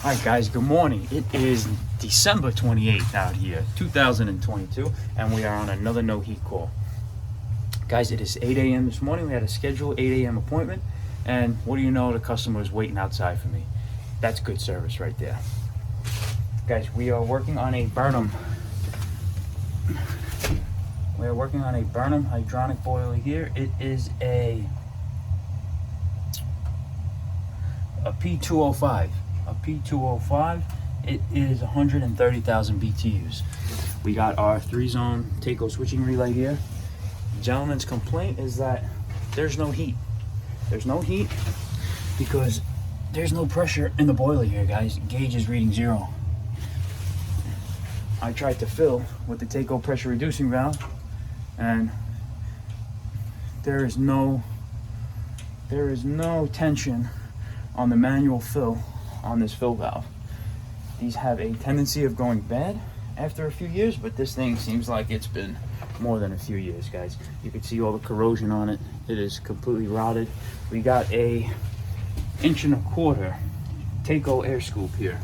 Alright guys, good morning. It is December 28th out here, 2022, and we are on another no heat call. Guys, it is 8 a.m. this morning. We had a scheduled 8 a.m. appointment, and what do you know, the customer is waiting outside for me. That's good service right there. Guys, we are working on a Burnham. We are working on a Burnham hydronic boiler here. It is a P205. A P205. It is 130,000 BTUs. We got our 3-zone TACO switching relay here. The gentleman's complaint is that there's no heat. There's no heat because there's no pressure in the boiler here, guys. Gauge is reading 0. I tried to fill with the TACO pressure reducing valve, and there is no tension on the manual fill on this fill valve. These have a tendency of going bad after a few years, but this thing seems like it's been more than a few years, guys. You can see all the corrosion on it. It is completely rotted. We got a 1.25 inch TACO air scoop here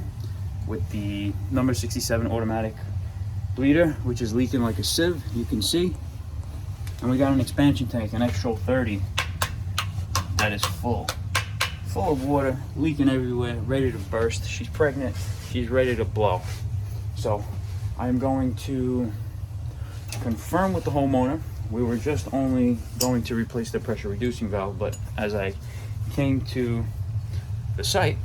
with the number 67 automatic bleeder, which is leaking like a sieve, you can see. And we got an expansion tank, an extra 30, that is full of water, leaking everywhere, ready to burst. She's pregnant, she's ready to blow. So I'm going to confirm with the homeowner. We were just only going to replace the pressure reducing valve, but as I came to the site,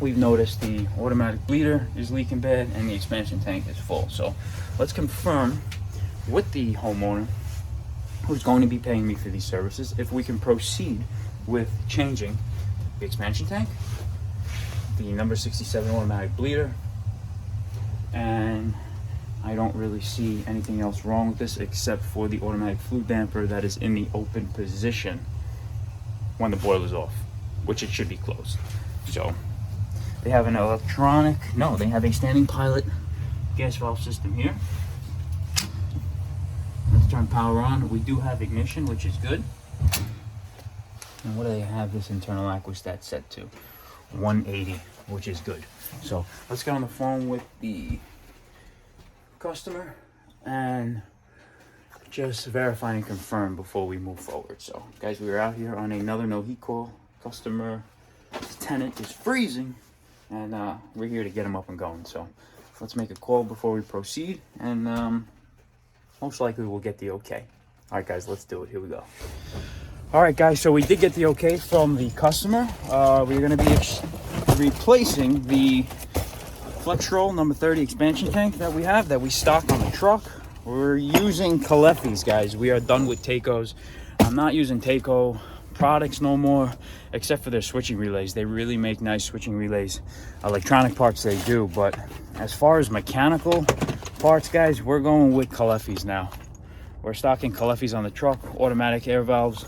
we've noticed the automatic bleeder is leaking bad and the expansion tank is full. So let's confirm with the homeowner, who's going to be paying me for these services, if we can proceed with changing the expansion tank, the number 67 automatic bleeder, and I don't really see anything else wrong with this except for the automatic flue damper that is in the open position when the boiler's off, which it should be closed. So they have an electronic, no, they have a standing pilot gas valve system here. Let's turn power on. We do have ignition, which is good. And what do they have this internal aquastat set to? 180, which is good. So let's get on the phone with the customer and just verify and confirm before we move forward. So guys, we are out here on another no heat call. Customer tenant is freezing, and we're here to get him up and going. So let's make a call before we proceed, and most likely we'll get the okay. All right, guys, let's do it. Here we go. All right, guys, so we did get the okay from the customer. We're going to be replacing the FlexRoll number 30 expansion tank that we stock on the truck. We're using L.L.C's, guys. We are done with TACOs. I'm not using TACO products no more, except for their switching relays. They really make nice switching relays. Electronic parts they do, but as far as mechanical parts, guys, we're going with L.L.C's now. We're stocking L.L.C's on the truck, automatic air valves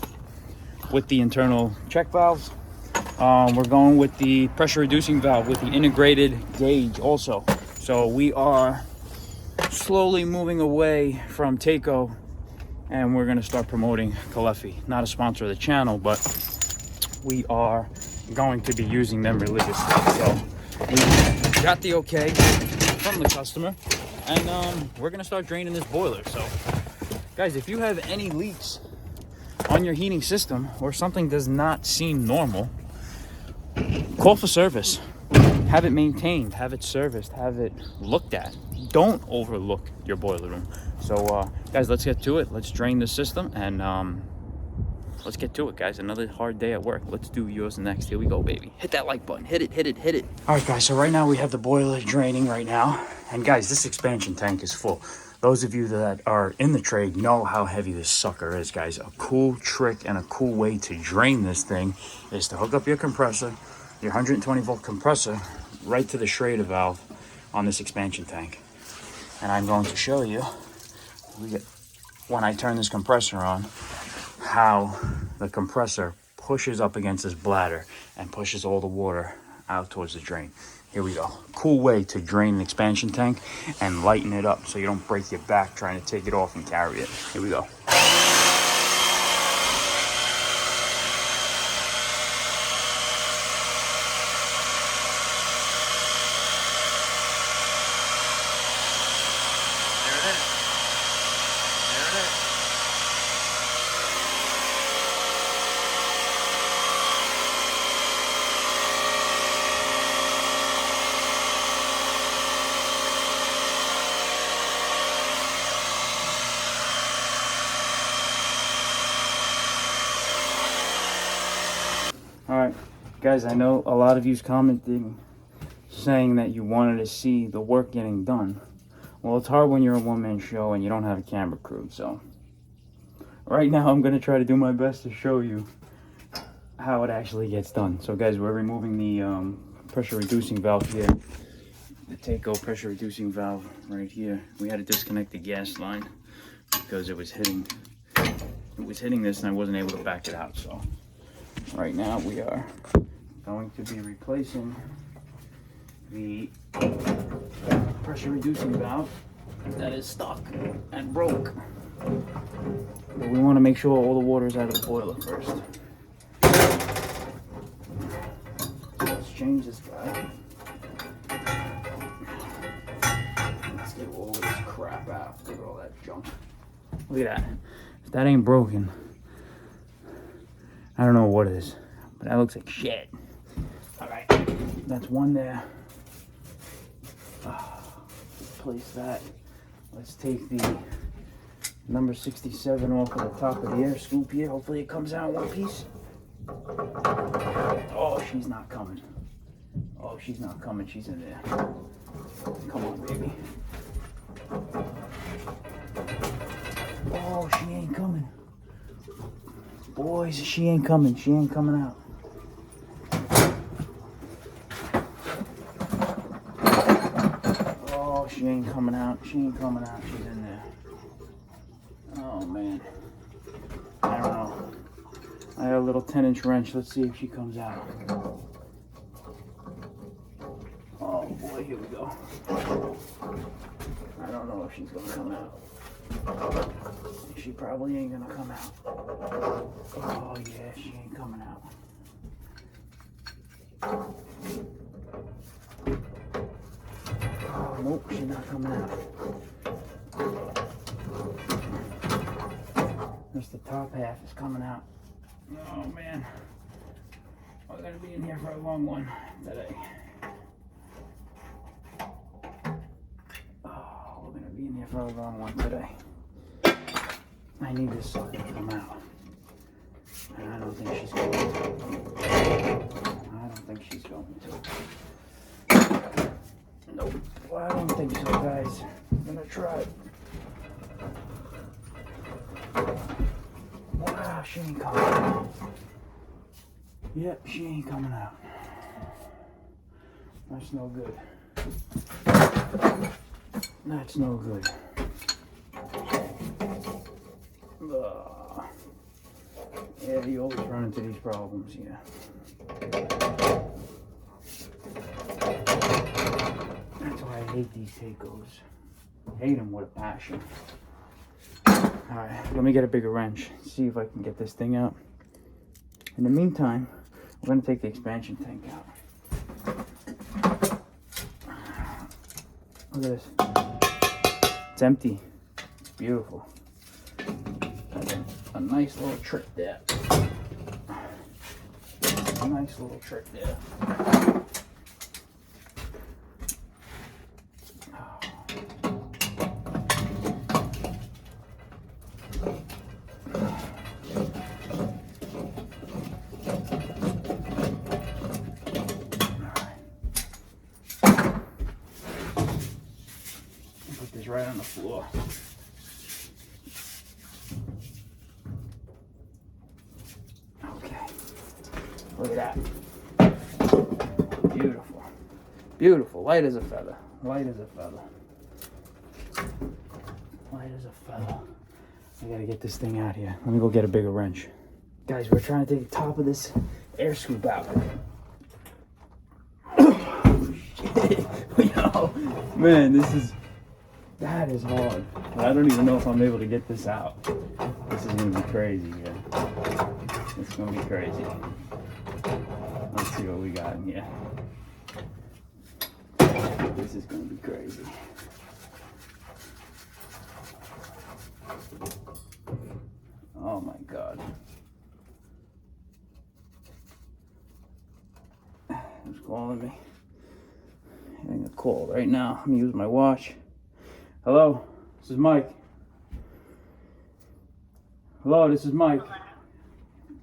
with the internal check valves. We're going with the pressure reducing valve with the integrated gauge also. So we are slowly moving away from TACO, and we're going to start promoting L.L.C. Not a sponsor of the channel, but we are going to be using them religiously. So we got the okay from the customer, and we're going to start draining this boiler. So guys, if you have any leaks on your heating system or something does not seem normal, call for service. Have it maintained, have it serviced, have it looked at. Don't overlook your boiler room. So guys, let's get to it. Let's drain the system, and let's get to it, guys. Another hard day at work. Let's do yours next. Here we go, baby. Hit that like button. Hit it, hit it, hit it. All right, guys, so right now we have the boiler draining right now, and guys, this expansion tank is full. Those of you that are in the trade know how heavy this sucker is, guys. A cool trick and a cool way to drain this thing is to hook up your compressor, your 120 volt compressor, right to the Schrader valve on this expansion tank. And I'm going to show you, when I turn this compressor on, how the compressor pushes up against this bladder and pushes all the water out towards the drain. Here we go. Cool way to drain an expansion tank and lighten it up so you don't break your back trying to take it off and carry it. Here we go. Guys, I know a lot of you's commenting saying that you wanted to see the work getting done. Well, it's hard when you're a one-man show and you don't have a camera crew, so right now I'm going to try to do my best to show you how it actually gets done. So guys, we're removing the pressure reducing valve here. The take-go pressure reducing valve right here. We had to disconnect the gas line because it was hitting this and I wasn't able to back it out. So right now we are going to be replacing the pressure reducing valve that is stuck and broke. But we want to make sure all the water is out of the boiler first. Let's change this guy. Let's get all this crap out. Look at all that junk. Look at that. If that ain't broken, I don't know what it is, but that looks like shit. Alright, that's one there. Place that. Let's take the number 67 off of the top of the air scoop here. Hopefully it comes out in one piece. Oh, she's not coming. Oh, she's not coming. She's in there. Come on, baby. Oh, she ain't coming. Boys, she ain't coming. She ain't coming out. Oh, she ain't coming out. She ain't coming out. She's in there. Oh, man. I don't know. I got a little 10-inch wrench. Let's see if she comes out. Oh, boy. Here we go. I don't know if she's going to come out. She probably ain't going to come out. Oh, yeah. She ain't coming out. Oh, nope, she's not coming out. Just the top half is coming out. Oh man, we're gonna be in here for a long one today. Oh, we're gonna be in here for a long one today. I need this sucker to come out. And I don't think she's going to. I don't think she's going to. Nope. Well, I don't think so, guys. I'm gonna try. Wow, she ain't coming out. Yep, she ain't coming out. That's no good. That's no good. Yeah, you always run into these problems, yeah. That's why I hate these take-goes. Hate them with a passion. Alright, let me get a bigger wrench. See if I can get this thing out. In the meantime, we're going to take the expansion tank out. Look at this. It's empty. It's beautiful. A nice little trick there. A nice little trick there. Put this right on the floor. Look at that. Beautiful. Beautiful. Light as a feather. Light as a feather. Light as a feather. I gotta get this thing out here. Let me go get a bigger wrench. Guys, we're trying to take the top of this air scoop out. Yo, man, that is hard. I don't even know if I'm able to get this out. This is gonna be crazy, yeah. It's gonna be crazy. Let's see what we got in here. This is gonna be crazy. Oh my God. Who's calling me? Getting a call right now. Let me use my watch. Hello, this is Mike. Hello, this is Mike.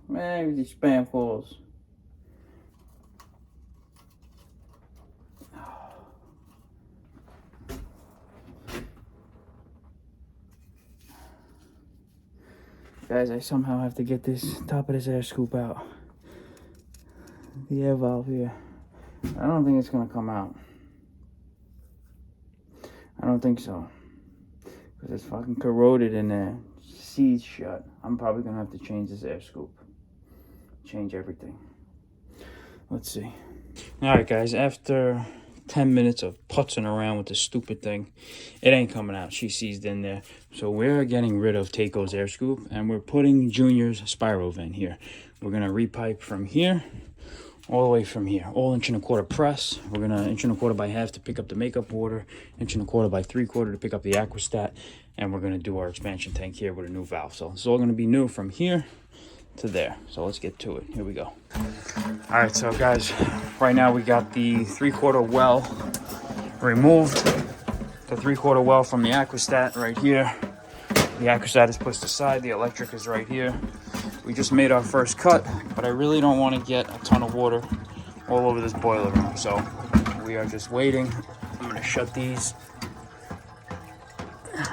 Man, these spam calls. Guys, I somehow have to get this top of this air scoop out. The air valve here. I don't think it's gonna come out. I don't think so. Because it's fucking corroded in there. Seized shut. I'm probably gonna have to change this air scoop. Change everything. Let's see. Alright guys, after 10 minutes of putzing around with this stupid thing, it ain't coming out. She seized in there. So we're getting rid of Taco's air scoop and we're putting Junior's spiral vent here. We're gonna repipe from here all the way from here. All 1.25 inch press. We're gonna 1.25 inch by half to pick up the makeup water, 1.25 inch by 3/4 to pick up the aquastat, and we're gonna do our expansion tank here with a new valve. So it's all gonna be new from here to there. So let's get to it. Here we go. All right, so guys, right now we got the 3/4 well removed. The 3/4 well from the aquastat right here. The aquastat is pushed aside. The electric is right here. We just made our first cut, but I really don't want to get a ton of water all over this boiler room. So we are just waiting. I'm gonna shut these.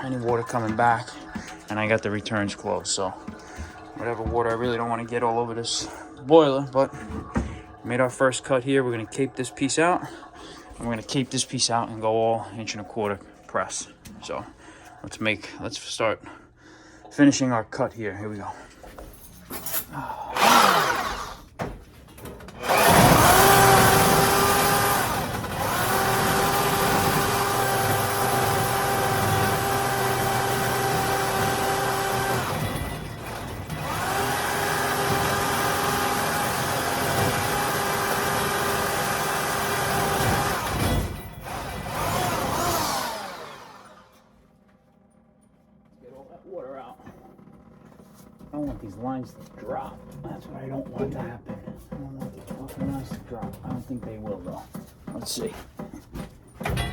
Any water coming back, and I got the returns closed. So whatever water, I really don't want to get all over this boiler, but made our first cut here. We're gonna cape this piece out, and we're gonna cape this piece out and go all 1.25 inch press. So let's start finishing our cut here. Here we go. Water out. I don't want these lines to drop. That's what I don't want to happen. I don't want these fucking lines to drop. I don't think they will though. Let's see. Okay.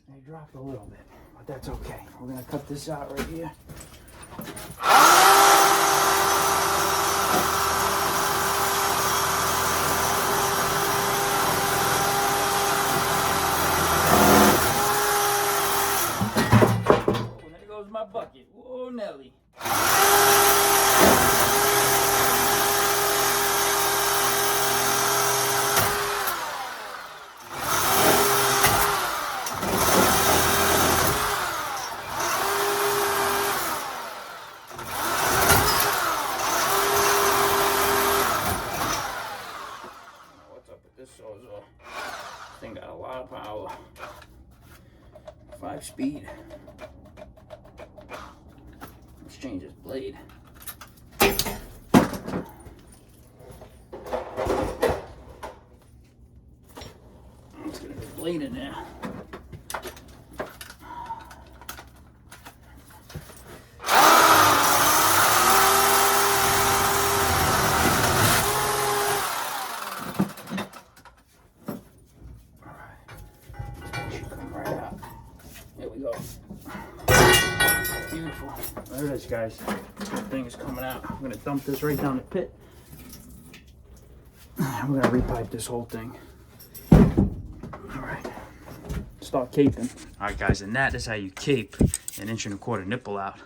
They dropped a little bit, but that's okay. We're gonna cut this out right here. My bucket. Whoa, Nelly. What's up with this Sawzall? This thing got a lot of power. 5-speed. Let's change this blade. Let's get a new blade in there. Beautiful. There it is, guys. This thing is coming out. I'm going to dump this right down the pit. We're going to repipe this whole thing. Alright. Start caping. Alright, guys, and that is how you cape an 1.25 inch nipple out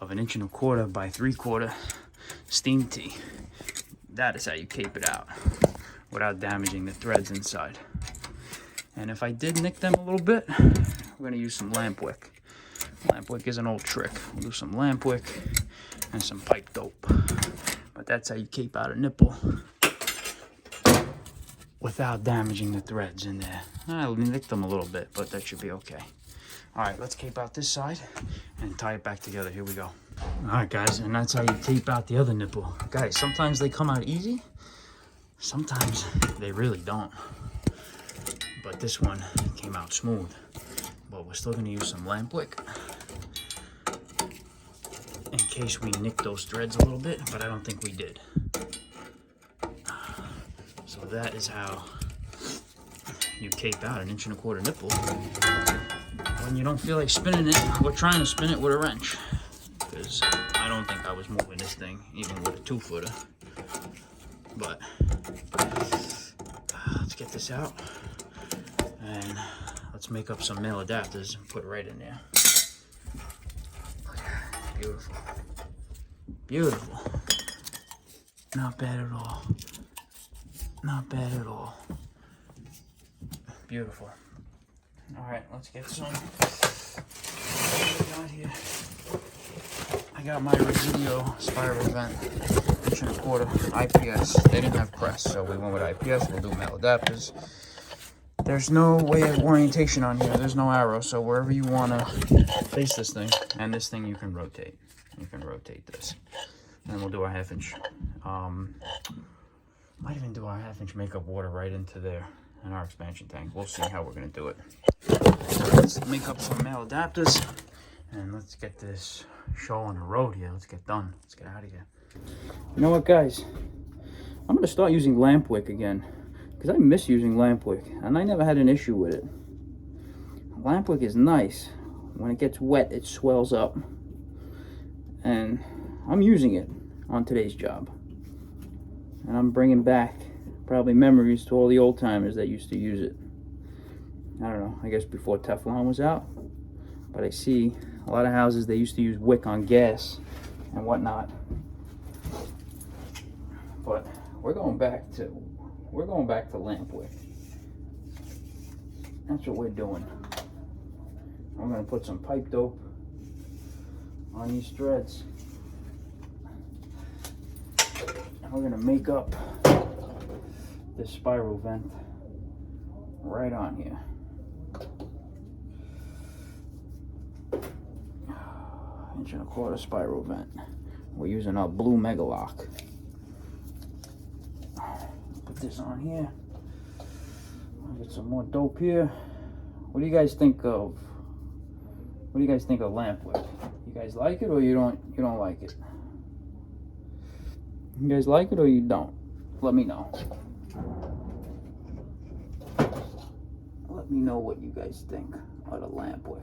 of an 1.25 inch by 3/4 steam tee. That is how you cape it out without damaging the threads inside. And if I did nick them a little bit, we're going to use some lamp wick. Lamp wick is an old trick. We'll do some lamp wick and some pipe dope. But that's how you cape out a nipple without damaging the threads in there. I nicked them a little bit, but that should be okay. All right, let's cape out this side and tie it back together. Here we go. All right, guys, and that's how you cape out the other nipple. Guys, sometimes they come out easy. Sometimes they really don't. But this one came out smooth. But we're still gonna use some lamp wick in case we nick those threads a little bit, but I don't think we did. So that is how you cape out an 1.25 inch nipple when you don't feel like spinning it or trying to spin it with a wrench. Because I don't think I was moving this thing even with a 2-footer. But let's get this out and let's make up some male adapters and put it right in there. Beautiful. Beautiful. Not bad at all. Not bad at all. Beautiful. Alright, let's get some. What do we got here? I got my Residio spiral vent, 1.25 IPS. They didn't have press, so we went with IPS. We'll do male adapters. There's no way of orientation on here. There's no arrow, so wherever you want to face this thing, and this thing you can rotate. You can rotate this. And we'll do our 1/2 inch. Might even do our 1/2 inch makeup water right into there in our expansion tank. We'll see how we're going to do it. Let's make up some male adapters, and let's get this show on the road here. Let's get done. Let's get out of here. You know what, guys? I'm going to start using lamp wick again, because I miss using lamp wick, and I never had an issue with it. Lamp wick is nice. When it gets wet, it swells up, and I'm using it on today's job. And I'm bringing back probably memories to all the old timers that used to use it. I don't know, I guess before Teflon was out. But I see a lot of houses, they used to use wick on gas and whatnot. But we're going back to lamp wick. That's what we're doing. I'm gonna put some pipe dope on these threads. And we're gonna make up this spiral vent right on here. Inch and a quarter spiral vent. We're using our blue Megalock. Put this on here. I'll get some more dope here. What do you guys think of? What do you guys think of lamp wick? You guys like it or you don't like it? You guys like it or you don't? Let me know. Let me know what you guys think of the lamp wick.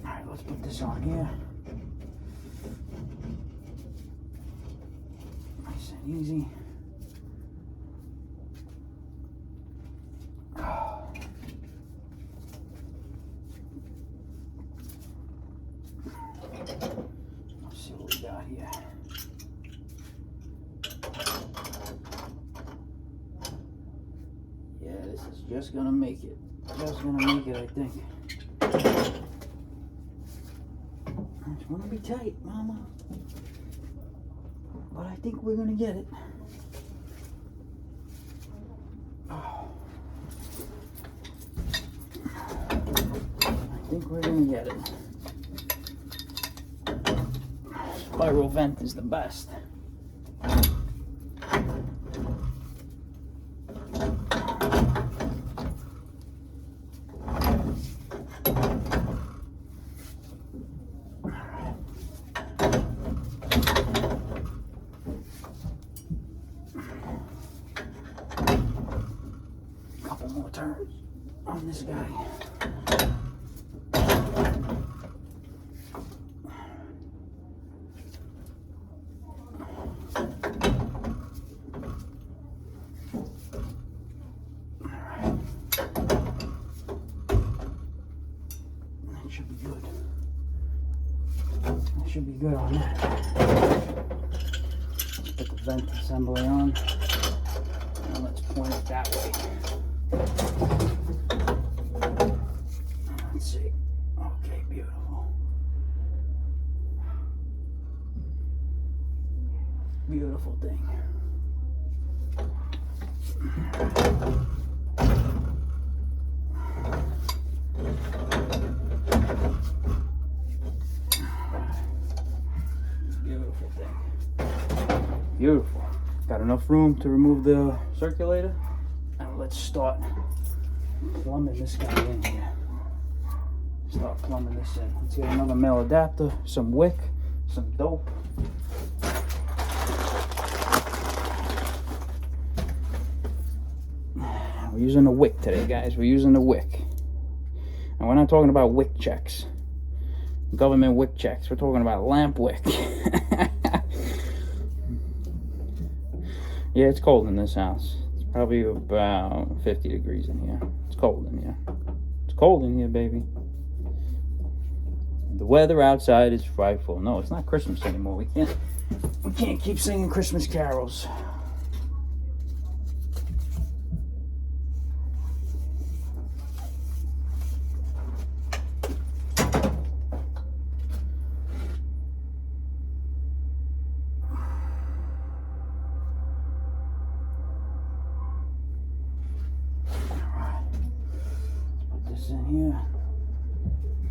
Alright, let's put this on here. Nice and easy. Let's see what we got here. Yeah, this is just gonna make it. Just gonna make it, I think. It's gonna be tight, mama. But I think we're gonna get it. Oh. I think we're gonna get it. Spiral vent is the best. Couple more turns on this guy. Should be good. That should be good on that. Let's put the vent assembly on. And let's point it that way. Let's see. Okay, beautiful. Beautiful thing. Beautiful thing. Beautiful. Got enough room to remove the circulator. And let's start plumbing this guy in here. Start plumbing this in. Let's get another male adapter, some wick, some dope. We're using a wick today, guys. We're using a wick. And we're not talking about wick checks. Government wick checks. We're talking about lamp wick. Yeah, it's cold in this house. It's Probably about 50 degrees in here. It's cold in here. It's cold in here, baby. The weather outside is frightful. No, it's not Christmas anymore. We can't keep singing Christmas carols. In here.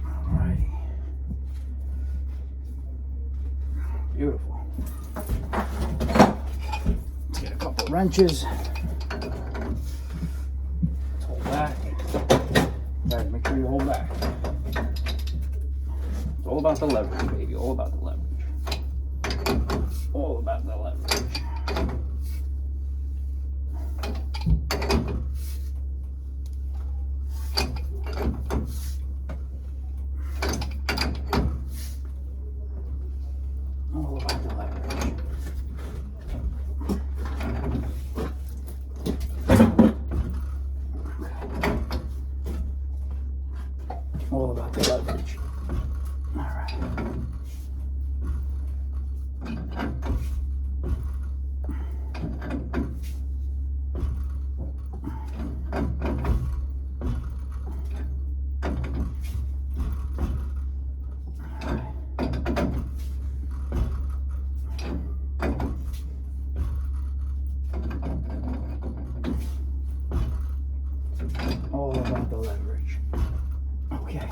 Alrighty. Beautiful. Let's get a couple wrenches. Let's hold back. Guys, make sure you hold back. It's all about the leverage, baby. All about the leverage. All about the leverage. All about the leverage. All right. All about the leverage. Okay.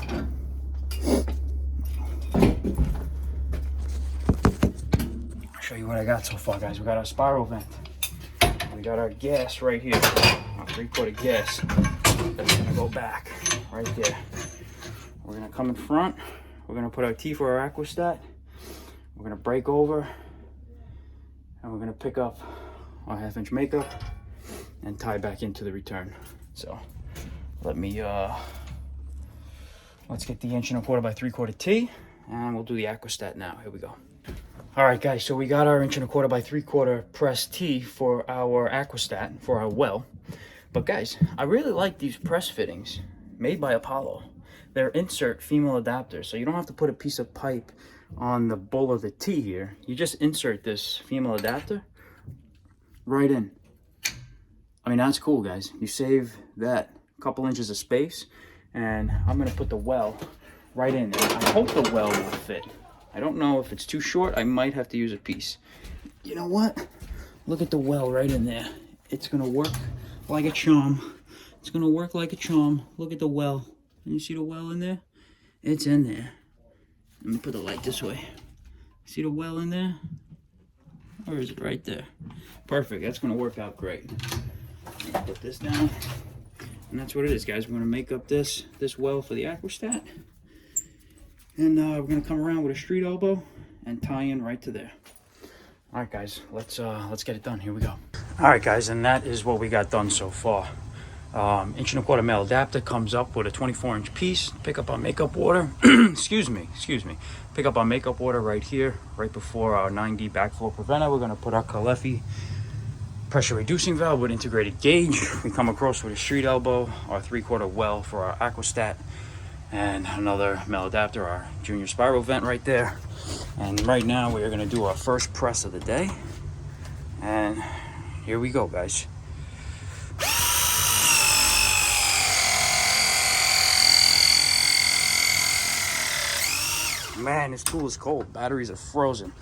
I'll show you what I got so far, guys. We got our spiral vent. We got our gas right here. Our 3/4 gas. That's gonna go back right there. We're gonna come in front. We're gonna put our T for our aquastat. We're gonna break over, and we're gonna pick up our 1/2-inch makeup and tie back into the return. So let me let's get the 1.25" by 3/4 T, and we'll do the aquastat now. Here we go. All right, guys, so we got our 1.25" by 3/4 press T for our aquastat, for our well. But guys, I really like these press fittings made by Apollo. They're insert female adapters, so you don't have to put a piece of pipe on the bowl of the T here. You just insert this female adapter right in. I mean, that's cool, guys. You save that couple inches of space, and I'm gonna put the well right in there. I hope the well will fit. I don't know if it's too short. I might have to use a piece. You know what? Look at the well right in there. It's gonna work like a charm. It's gonna work like a charm. Look at the well. Can you see the well in there? It's in there. Let me put the light this way. See the well in there? Or is it right there? Perfect. That's gonna work out great. Put this down. And that's what it is, guys. We're gonna make up this well for the aquastat, and we're gonna come around with a street elbow and tie in right to there. All right, guys, let's get it done. Here we go. All right, guys, and that is what we got done so far. 1.25" male adapter comes up with a 24-inch piece. Pick up our makeup water. excuse me. Pick up our makeup water right here, right before our 9D backflow preventer. We're gonna put our L.L.C pressure reducing valve with integrated gauge. We come across with a street elbow, our 3/4 well for our aquastat, and another male adapter, our junior spiral vent right there. And right now we are going to do our first press of the day, and here we go, guys. Man, this tool is cold. Batteries are frozen.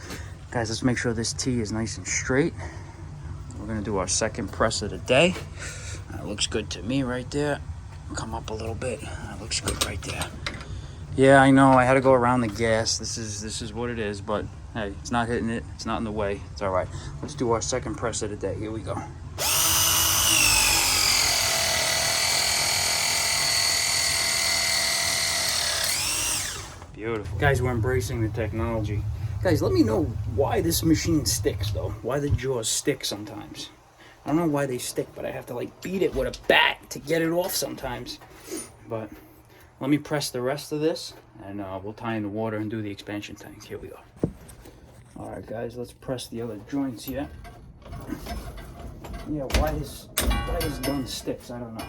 Guys, let's make sure this T is nice and straight. We're gonna do our second press of the day. That looks good to me right there. Come up a little bit. That looks good right there. Yeah, I know I had to go around the gas. This is what it is, but hey, it's not hitting it. It's not in the way. It's all right. Let's do our second press of the day. Here we go. Beautiful. Guys, we're embracing the technology. Guys, let me know why this machine sticks, though. Why the jaws stick sometimes. I don't know why they stick, but I have to, like, beat it with a bat to get it off sometimes. But let me press the rest of this, and we'll tie in the water and do the expansion tank. Here we go. All right, guys, let's press the other joints here. Yeah, why this gun sticks, I don't know.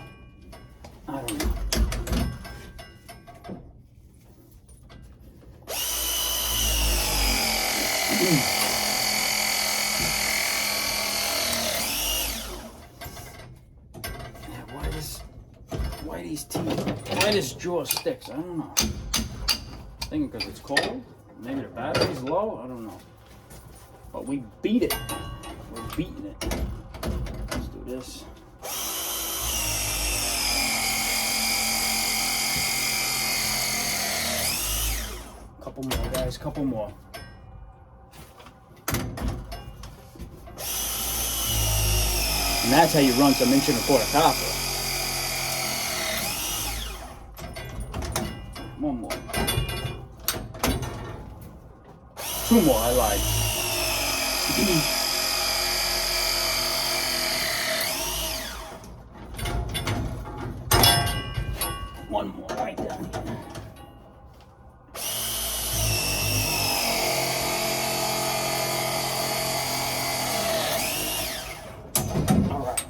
I don't know. Why this jaw sticks, I don't know. Thinking because it's cold, maybe the battery's low, I don't know. But we beat it. We're beating it. Let's do this. Couple more, guys, couple more. And that's how you run some 1 1/4 copper. One more. 2 more, I lied. One more right down here. All right.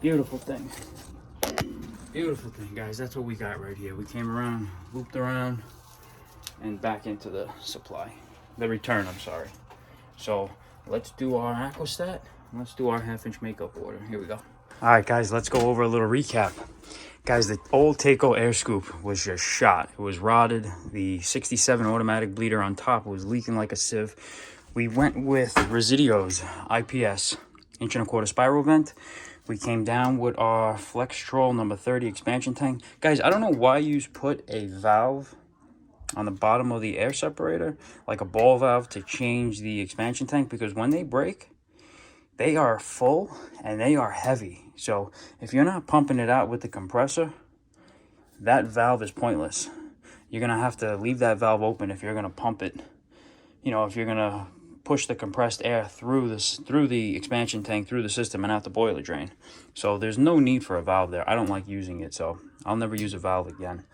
Beautiful thing. Beautiful thing, guys. That's what we got right here. We came around, looped around, and back into the supply. The return, I'm sorry. So let's do our aquastat. Let's do our 1/2-inch makeup order. Here we go. All right, guys, let's go over a little recap. Guys, the old Takeo air scoop was just shot. It was rotted. The 67 automatic bleeder on top was leaking like a sieve. We went with Residio's IPS 1 1/4 spiral vent. We came down with our Flex Troll number 30 expansion tank. Guys, I don't know why you put a valve on the bottom of the air separator, like a ball valve, to change the expansion tank, because when they break, they are full and they are heavy. So if you're not pumping it out with the compressor, that valve is pointless. You're gonna have to leave that valve open if you're gonna pump it. You know, if you're gonna push the compressed air through the expansion tank, through the system, and out the boiler drain. So there's no need for a valve there. I don't like using it, so I'll never use a valve again.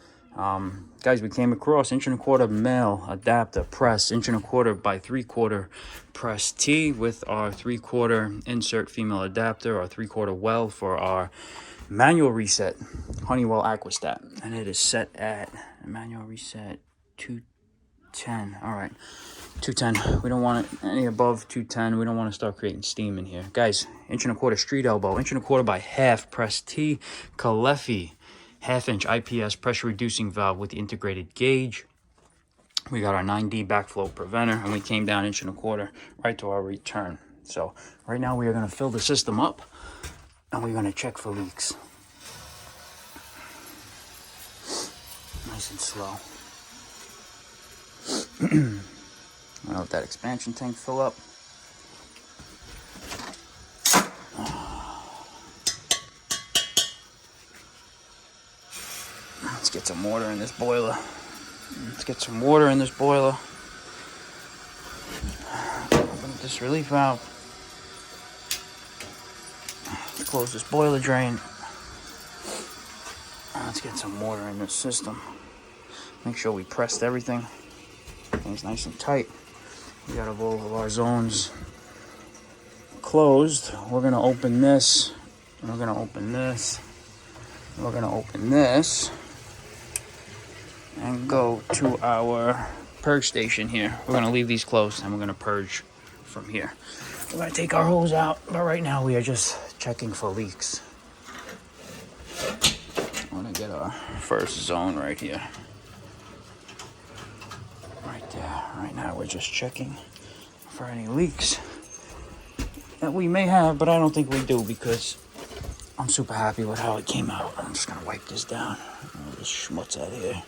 Guys, we came across 1 1/4 male adapter press, 1 1/4 by 3/4 press T with our 3/4 insert female adapter, our 3/4 well for our manual reset Honeywell Aquastat, and it is set at manual reset 210. All right, 210. We don't want it any above 210. We don't want to start creating steam in here, guys. 1 1/4 street elbow, 1 1/4 by 1/2 press T Calefi 1/2-inch IPS pressure reducing valve with the integrated gauge. We got our 9D backflow preventer, and we came down 1 1/4 right to our return. So right now we are going to fill the system up, and we're going to check for leaks. Nice and slow. I'm going to let that expansion tank fill up. Let's get some water in this boiler. Open up this relief valve. Let's close this boiler drain. Let's get some water in this system. Make sure we pressed everything. Everything's nice and tight. We got all of our zones closed. We're gonna open this. We're gonna open this. We're gonna open this. And go to our purge station here. We're going to leave these closed, and we're going to purge from here. We're going to take our hose out, but right now we are just checking for leaks. I'm going to get our first zone right here. Right there. Right now we're just checking for any leaks that we may have, but I don't think we do, because I'm super happy with how it came out. I'm just going to wipe this down. All this schmutz out of here.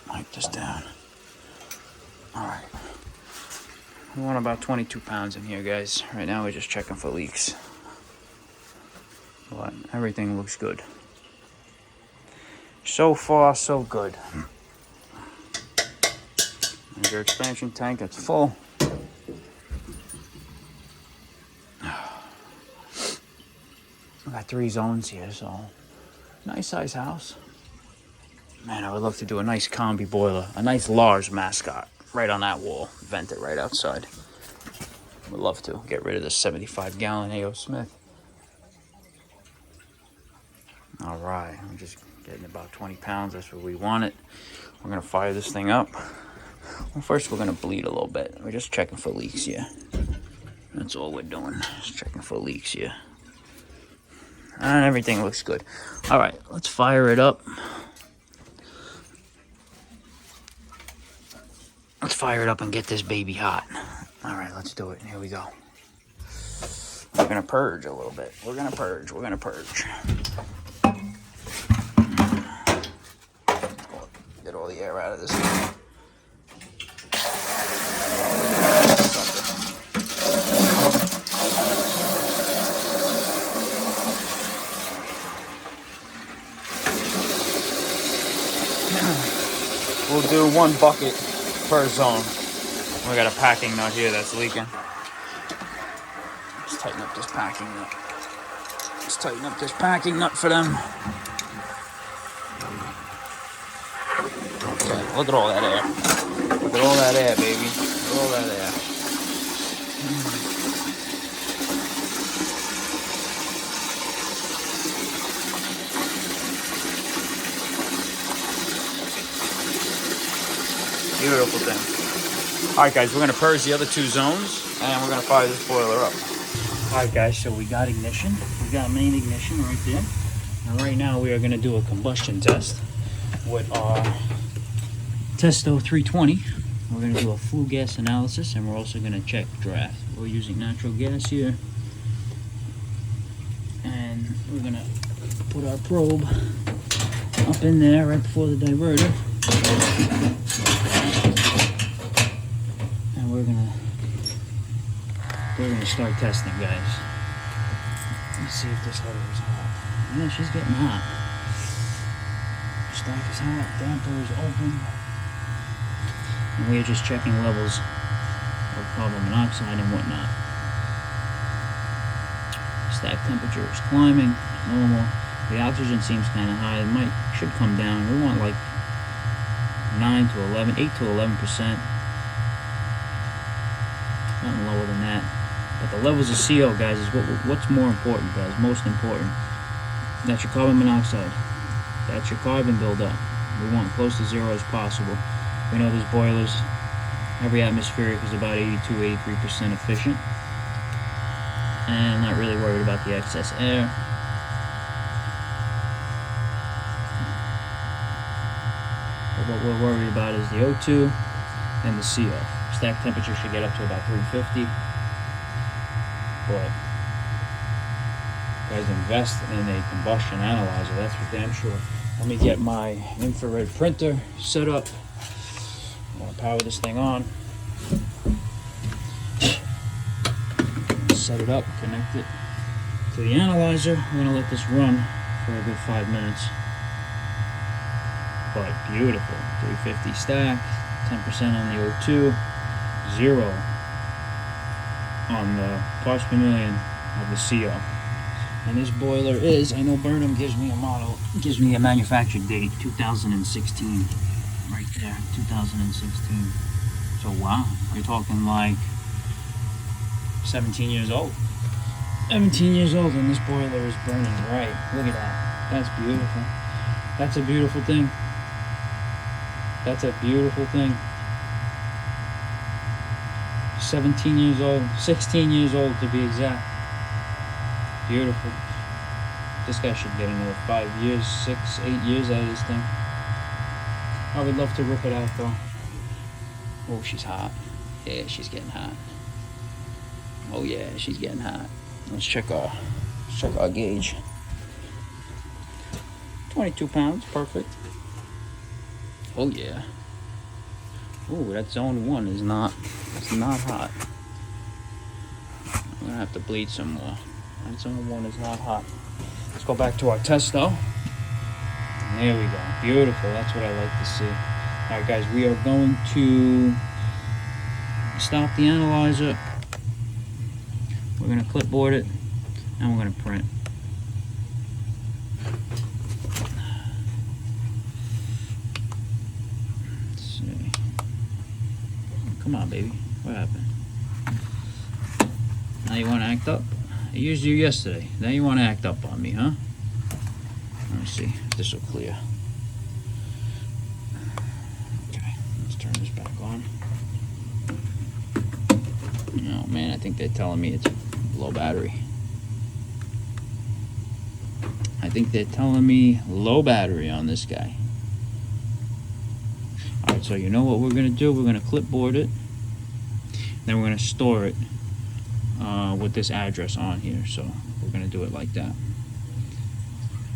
Wipe this down. All right. We want about 22 pounds in here, guys. Right now we're just checking for leaks. But everything looks good. So far, so good. There's your expansion tank. It's full. We got 3 zones here, so nice size house. Man, I would love to do a nice combi boiler, a nice Lars mascot right on that wall, vent it right outside. Would love to get rid of this 75-gallon A.O. Smith. All right, I'm just getting about 20 pounds. That's what we want it. We're gonna fire this thing up. Well, first we're gonna bleed a little bit. We're just checking for leaks here. That's all we're doing. Just checking for leaks here. And everything looks good. All right, let's fire it up. Let's fire it up and get this baby hot. All right, let's do it. Here we go. We're gonna purge a little bit. We're gonna purge. Get all the air out of this thing. We'll do 1 bucket per zone. We got a packing nut here that's leaking. Let's tighten up this packing nut. Let's tighten up this packing nut for them. Okay, look at all that air. Look at all that air, baby. Look at all that air. Beautiful thing. All right, guys, we're gonna purge the other 2 zones, and we're gonna fire this boiler up. All right, guys, so we got ignition. We got main ignition right there. And right now we are gonna do a combustion test with our Testo 320. We're gonna do a flue gas analysis, and we're also gonna check draft. We're using natural gas here. And we're gonna put our probe up in there right before the diverter. And we're gonna start testing, guys. Let's see if this header is hot. Yeah, she's getting hot. Stack is hot, damper is open. And we're just checking levels of carbon monoxide and whatnot. Stack temperature is climbing, normal. The oxygen seems kind of high. It should come down. We want like 9 to 11, 8 to 11%. Nothing lower than that. But the levels of CO, guys, is what's more important, guys. Most important. That's your carbon monoxide. That's your carbon buildup. We want close to 0 as possible. We know these boilers, every atmospheric is about 82, 83% efficient. And not really worried about the excess air. But what we're worried about is the O2 and the CO. Stack temperature should get up to about 350. But guys, invest in a combustion analyzer, that's for damn sure. Let me get my infrared printer set up. I'm gonna power this thing on. Set it up, connect it to the analyzer. I'm gonna let this run for a good 5 minutes. But beautiful, 350 stack, 10% on the O2, 0 on the parts per million of the CO. And this boiler is, I know Burnham gives me a model, gives me a manufacture date, 2016. Right there, 2016. So wow, you're talking like 17 years old. 17 years old and this boiler is burning right. Look at that. That's beautiful. That's a beautiful thing. That's a beautiful thing. 17 years old, 16 years old to be exact. Beautiful. This guy should get another 5 years, 6, 8 years out of this thing. I would love to rip it out though. Oh, she's hot. Yeah, she's getting hot. Oh yeah, she's getting hot. Let's check our gauge. 22 pounds, perfect. Oh yeah. Ooh, that zone 1 is not, it's not hot. I'm gonna have to bleed some more. That zone 1 is not hot. Let's go back to our Testo. And there we go. Beautiful. That's what I like to see. Alright guys, we are going to stop the analyzer. We're gonna clipboard it and we're gonna print. Let's see. Come on, baby. What happened? Now you want to act up? I used you yesterday. Now you want to act up on me, huh? Let me see if this will clear. Okay, let's turn this back on. Oh man, I think they're telling me it's low battery. I think they're telling me low battery on this guy. Alright, so you know what we're going to do? We're going to clipboard it. Then we're going to store it with this address on here. So we're going to do it like that.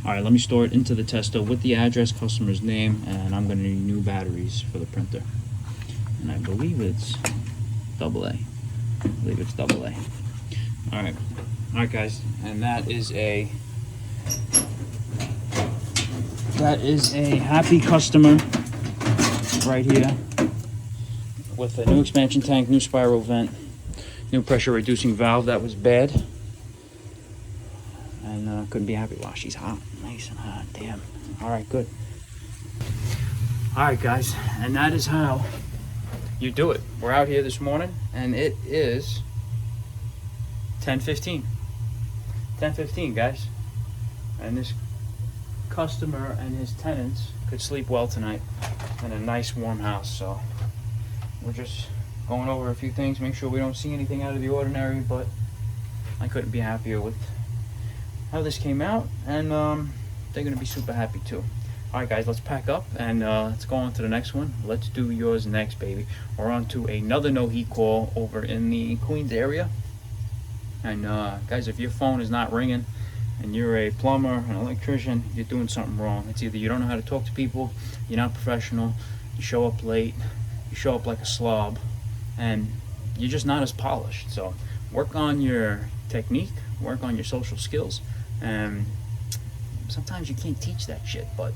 Alright, let me store it into the tester with the address, customer's name, and I'm going to need new batteries for the printer. And I believe it's AA. I believe it's AA. Alright. Alright guys, and that is a happy customer right here with a new expansion tank, new spiral vent, new pressure reducing valve that was bad, and couldn't be happy. Wow, she's hot, nice and hot. Damn. All right, good. All right, guys, and that is how you do it. We're out here this morning, and it is 10:15. 10:15, guys, and this customer and his tenants could sleep well tonight in a nice warm house. So we're just going over a few things, make sure we don't see anything out of the ordinary, but I couldn't be happier with how this came out, and they're gonna be super happy too. All right guys, let's pack up and let's go on to the next one. Let's do yours next, baby. We're on to another no heat call over in the Queens area. And guys, if your phone is not ringing and you're a plumber, an electrician, you're doing something wrong. It's either you don't know how to talk to people, you're not professional, you show up late, you show up like a slob, and you're just not as polished. So work on your technique, work on your social skills, and sometimes you can't teach that shit, but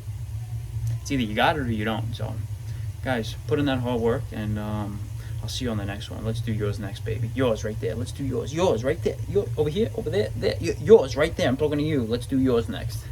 it's either you got it or you don't. So guys, put in that hard work, and I'll see you on the next one. Let's do yours next, baby. Yours right there. Let's do yours. Yours right there. Yours over here, over there, there. Yours right there. I'm talking to you. Let's do yours next.